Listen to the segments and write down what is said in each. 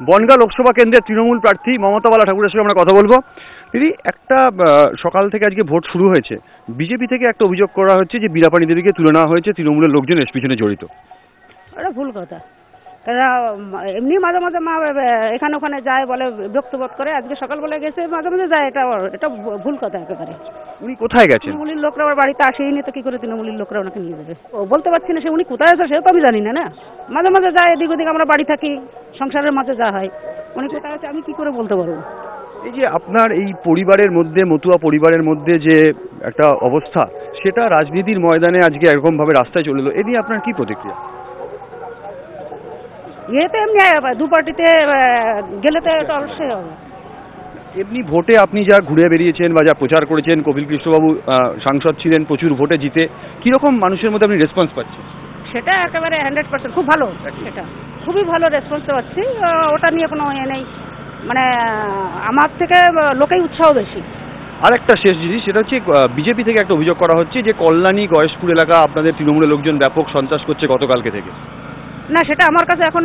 বনগাঁ লোকসভা কেন্দ্রের তৃণমূল প্রার্থী মমতা বালা ঠাকুরের সঙ্গে আমরা কথা বলবো। দিদি, একটা সকাল থেকে আজকে ভোট শুরু হয়েছে, বিজেপি থেকে একটা অভিযোগ করা হচ্ছে যে বীরাপানি দেবীকে তুলে নেওয়া হয়েছে, তৃণমূলের লোকজন এর পিছনে জড়িত। এটা ভুল কথা। এমনি মাঝে মাঝে মা এখানে ওখানে যায়, বলে বিরক্ত বোধ করে। আজকে সকালবেলা গেছে, মাঝে মাঝে যায়, এটা ভুল কথা একেবারে। উনি কোথায় গেছেন? তৃণমূলীর লোকরা আমার বাড়িতে আসেনি তো কি করে তৃণমূলীর লোকরা ওনাকে নিয়ে যাবে? ও বলতে পারছি না, সে উনি কোথায় আছে সেও তো আমি জানি না। না, মাঝে মাঝে যায় এদিক ওদিক, আমরা বাড়ি থাকি, সংসারের মাঝে যা হয়। উনি কোথায় আছে আমি কি করে বলতে পারবো? এই যে আপনার এই পরিবারের মধ্যে, মতুয়া পরিবারের মধ্যে যে একটা অবস্থা, সেটা রাজনীতির ময়দানে আজকে এরকম ভাবে রাস্তায় চলে এলো, এ নিয়ে আপনার কি প্রতিক্রিয়া? ইয়েতে এমনি দু পার্টিতে গেলে তো এটা অবশ্যই হবে। এমনি ভোটে আপনি যা ঘুরে বেরিয়েছেন বা যা প্রচার করেছেন, কপিল কৃষ্ণবাবু সাংসদ ছিলেন, প্রচুর ভোটে জিতে, কিরকম মানুষের মধ্যে আপনি রেসপন্স পাচ্ছেন? সেটা একেবারে 100% খুব ভালো, সেটা খুবই ভালো রেসপন্স পাচ্ছি। ওটা নিয়ে কোনো ইয়ে নেই, মানে আমার থেকে লোকেই উৎসাহ বেশি। আর একটা শেষ জিনিস, সেটা হচ্ছে বিজেপি থেকে একটা অভিযোগ করা হচ্ছে যে কল্যাণী গয়েশপুর এলাকা আপনাদের তৃণমূলের লোকজন ব্যাপক সন্ত্রাস করছে গতকালকে থেকে। না, সেটা আমার কাছে এখন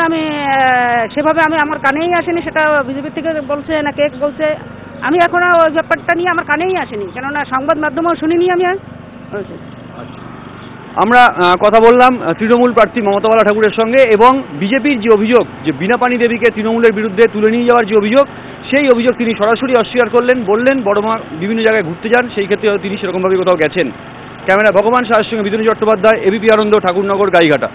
সেভাবে আমার কানেই আসেনি। সেটা বিজেপি থেকে বলছে না কে বলছে, আমি এখনো ওই ব্যাপারটা নিয়ে আমার কানেই আসেনি, কেননা সংবাদ মাধ্যমেও শুনিনি আমি। আমরা কথা বললাম তৃণমূল প্রার্থী মমতা বালা ঠাকুরের সঙ্গে, এবং বিজেপির যে অভিযোগ যে বীণাপানি দেবীকে তৃণমূলের বিরুদ্ধে তুলে নিয়ে যাওয়ার যে অভিযোগ, সেই অভিযোগ তিনি সরাসরি অস্বীকার করলেন। বললেন বড়মা বিভিন্ন জায়গায় ঘুরতে যান, সেই ক্ষেত্রে তিনি সেরকমভাবে কোথাও গেছেন। ক্যামেরা ভগবান সাহের সঙ্গে বিদুনী চট্টোপাধ্যায়, এবিপি আনন্দ, ঠাকুরনগর, গাইঘাটা।